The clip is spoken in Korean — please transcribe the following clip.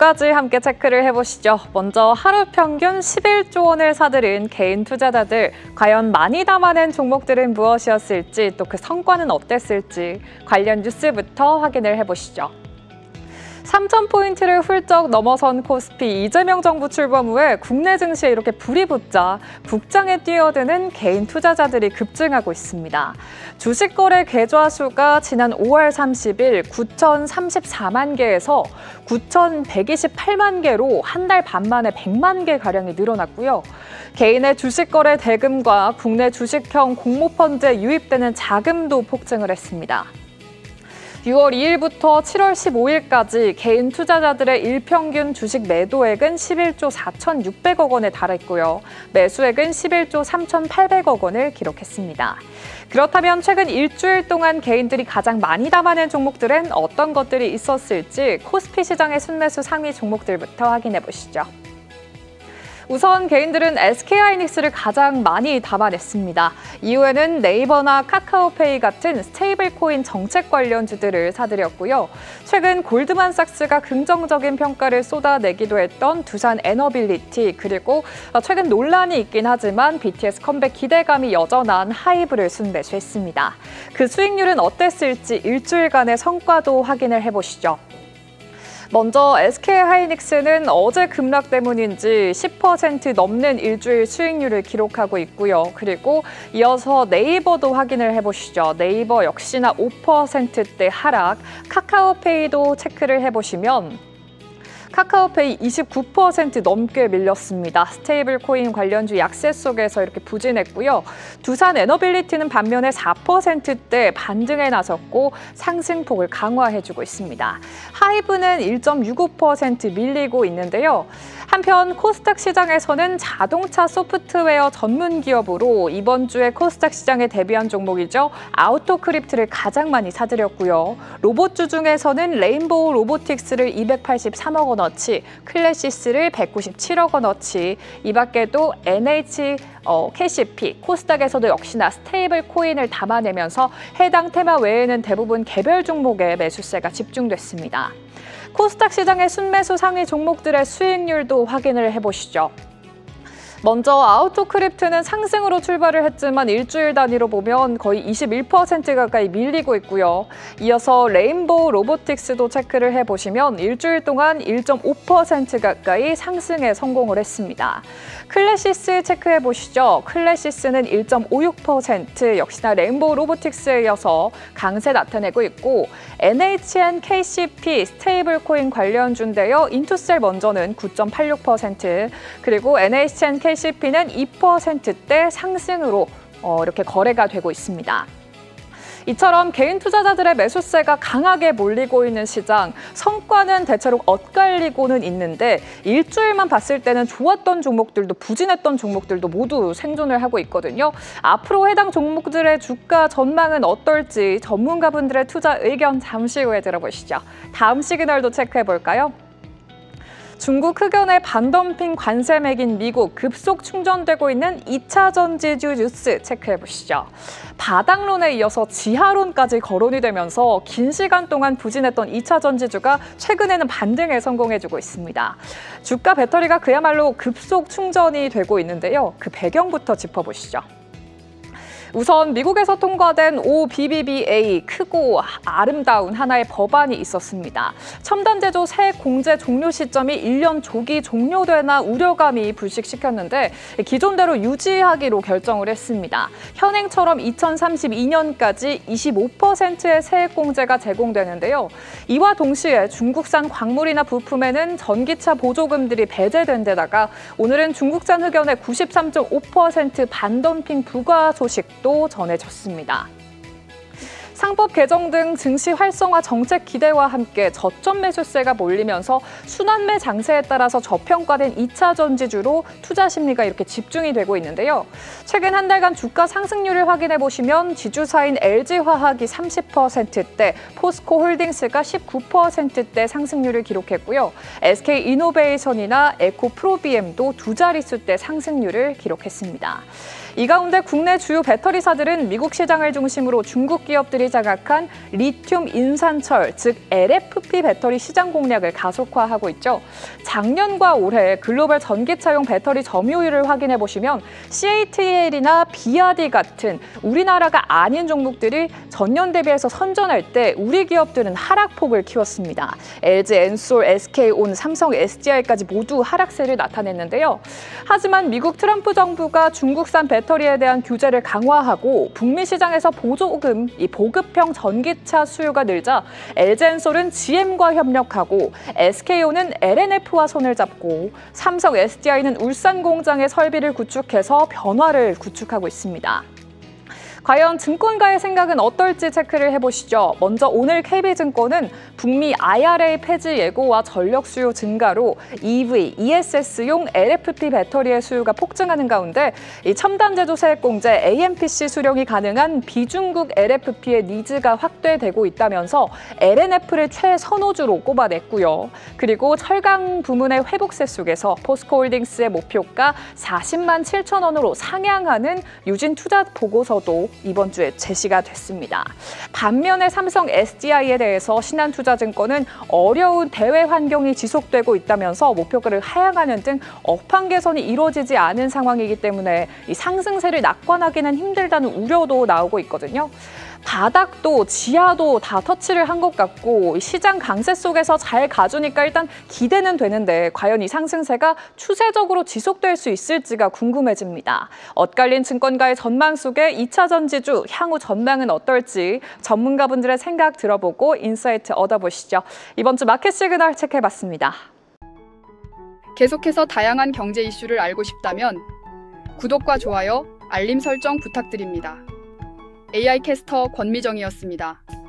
까지 함께 체크를 해보시죠. 먼저 하루 평균 11조 원을 사들인 개인 투자자들, 과연 많이 담아낸 종목들은 무엇이었을지, 또 그 성과는 어땠을지 관련 뉴스부터 확인을 해보시죠. 3,000포인트를 훌쩍 넘어선 코스피, 이재명 정부 출범 후에 국내 증시에 이렇게 불이 붙자 국장에 뛰어드는 개인 투자자들이 급증하고 있습니다. 주식 거래 계좌 수가 지난 5월 30일 9,034만 개에서 9,128만 개로 한 달 반 만에 100만 개-가량이 늘어났고요. 개인의 주식 거래 대금과 국내 주식형 공모펀드에 유입되는 자금도 폭증을 했습니다. 6월 2일부터 7월 15일까지 개인 투자자들의 일평균 주식 매도액은 11조 4,600억 원에 달했고요. 매수액은 11조 3,800억 원을 기록했습니다. 그렇다면 최근 일주일 동안 개인들이 가장 많이 담아낸 종목들은 어떤 것들이 있었을지 코스피 시장의 순매수 상위 종목들부터 확인해 보시죠. 우선 개인들은 SK하이닉스를 가장 많이 담아냈습니다. 이후에는 네이버나 카카오페이 같은 스테이블 코인 정책 관련주들을 사들였고요. 최근 골드만삭스가 긍정적인 평가를 쏟아내기도 했던 두산 에너빌리티, 그리고 최근 논란이 있긴 하지만 BTS 컴백 기대감이 여전한 하이브를 순매수했습니다. 그 수익률은 어땠을지 일주일간의 성과도 확인을 해보시죠. 먼저 SK하이닉스는 어제 급락 때문인지 10% 넘는 일주일 수익률을 기록하고 있고요. 그리고 이어서 네이버도 확인을 해보시죠. 네이버 역시나 5%대 하락, 카카오페이도 체크를 해보시면 카카오페이 29% 넘게 밀렸습니다. 스테이블 코인 관련주 약세 속에서 이렇게 부진했고요. 두산 에너빌리티는 반면에 4%대 반등에 나섰고 상승폭을 강화해주고 있습니다. 하이브는 1.65% 밀리고 있는데요. 한편 코스닥 시장에서는 자동차 소프트웨어 전문 기업으로 이번 주에 코스닥 시장에 데뷔한 종목이죠. 아우토크립트를 가장 많이 사들였고요. 로봇주 중에서는 레인보우 로보틱스를 283억 원어치, 클래시스를 197억 원어치, 이 밖에도 NH KCP, 코스닥에서도 역시나 스테이블 코인을 담아내면서 해당 테마 외에는 대부분 개별 종목에 매수세가 집중됐습니다. 코스닥 시장의 순매수 상위 종목들의 수익률도 확인을 해보시죠. 먼저 아우토크립트는 상승으로 출발을 했지만 일주일 단위로 보면 거의 21% 가까이 밀리고 있고요. 이어서 레인보우 로보틱스도 체크를 해보시면 일주일 동안 1.5% 가까이 상승에 성공을 했습니다. 클래시스 체크해보시죠. 클래시스는 1.56%, 역시나 레인보우 로보틱스에 이어서 강세 나타내고 있고, NHN KCP 스테이블 코인 관련주인데요. 인투셀 먼저는 9.86%, 그리고 NHN KCP는 2%대 상승으로 이렇게 거래가 되고 있습니다. 이처럼 개인 투자자들의 매수세가 강하게 몰리고 있는 시장, 성과는 대체로 엇갈리고는 있는데 일주일만 봤을 때는 좋았던 종목들도 부진했던 종목들도 모두 생존을 하고 있거든요. 앞으로 해당 종목들의 주가 전망은 어떨지 전문가분들의 투자 의견 잠시 후에 들어보시죠. 다음 시그널도 체크해 볼까요? 중국 흑연의 반덤핑 관세 맥인 미국, 급속 충전되고 있는 2차 전지주 뉴스 체크해보시죠. 바닥론에 이어서 지하론까지 거론이 되면서 긴 시간 동안 부진했던 2차 전지주가 최근에는 반등에 성공해주고 있습니다. 주가 배터리가 그야말로 급속 충전이 되고 있는데요. 그 배경부터 짚어보시죠. 우선 미국에서 통과된 OBBBA, 크고 아름다운 하나의 법안이 있었습니다. 첨단 제조 새 공제 종료 시점이 1년 조기 종료되나 우려감이 불식시켰는데 기존대로 유지하기로 결정을 했습니다. 현행처럼 2032년까지 25%의 세액 공제가 제공되는데요. 이와 동시에 중국산 광물이나 부품에는 전기차 보조금들이 배제된 데다가 오늘은 중국산 흑연의 93.5% 반덤핑 부과 소식도 전해졌습니다. 상법 개정 등 증시 활성화 정책 기대와 함께 저점 매수세가 몰리면서 순환매 장세에 따라서 저평가된 2차 전지주로 투자 심리가 이렇게 집중이 되고 있는데요. 최근 한 달간 주가 상승률을 확인해 보시면 지주사인 LG화학이 30%대, 포스코홀딩스가 19%대 상승률을 기록했고요. SK이노베이션이나 에코프로비엠도 두 자릿수대 상승률을 기록했습니다. 이 가운데 국내 주요 배터리사들은 미국 시장을 중심으로 중국 기업들이 장악한 리튬 인산철, 즉 LFP 배터리 시장 공략을 가속화하고 있죠. 작년과 올해 글로벌 전기차용 배터리 점유율을 확인해 보시면 CATL이나 BYD 같은 우리나라가 아닌 종목들이 전년 대비해서 선전할 때 우리 기업들은 하락폭을 키웠습니다. LG 엔솔, SK온, 삼성 SDI까지 모두 하락세를 나타냈는데요. 하지만 미국 트럼프 정부가 중국산 배터리에 대한 규제를 강화하고 북미 시장에서 보조금, 이 보급형 전기차 수요가 늘자 LG 엔솔은 GM과 협력하고 SK온은 LNF와 손을 잡고 삼성 SDI는 울산 공장의 설비를 구축해서 변화를 구축하고 있습니다. 과연 증권가의 생각은 어떨지 체크를 해보시죠. 먼저 오늘 KB증권은 북미 IRA 폐지 예고와 전력 수요 증가로 EV, ESS용 LFP 배터리의 수요가 폭증하는 가운데 이 첨단 제조 세액 공제 AMPC 수령이 가능한 비중국 LFP의 니즈가 확대되고 있다면서 LNF를 최선호주로 꼽아냈고요. 그리고 철강 부문의 회복세 속에서 포스코홀딩스의 목표가 40만 7천 원으로 상향하는 유진 투자 보고서도 이번 주에 제시가 됐습니다. 반면에 삼성 SDI에 대해서 신한투자증권은 어려운 대외 환경이 지속되고 있다면서 목표가를 하향하는 등 업황 개선이 이루어지지 않은 상황이기 때문에 이 상승세를 낙관하기는 힘들다는 우려도 나오고 있거든요. 바닥도 지하도 다 터치를 한 것 같고 시장 강세 속에서 잘 가주니까 일단 기대는 되는데 과연 이 상승세가 추세적으로 지속될 수 있을지가 궁금해집니다. 엇갈린 증권가의 전망 속에 2차 전지주 향후 전망은 어떨지 전문가분들의 생각 들어보고 인사이트 얻어보시죠. 이번 주 마켓 시그널 체크해봤습니다. 계속해서 다양한 경제 이슈를 알고 싶다면 구독과 좋아요, 알림 설정 부탁드립니다. AI 캐스터 권미정이었습니다.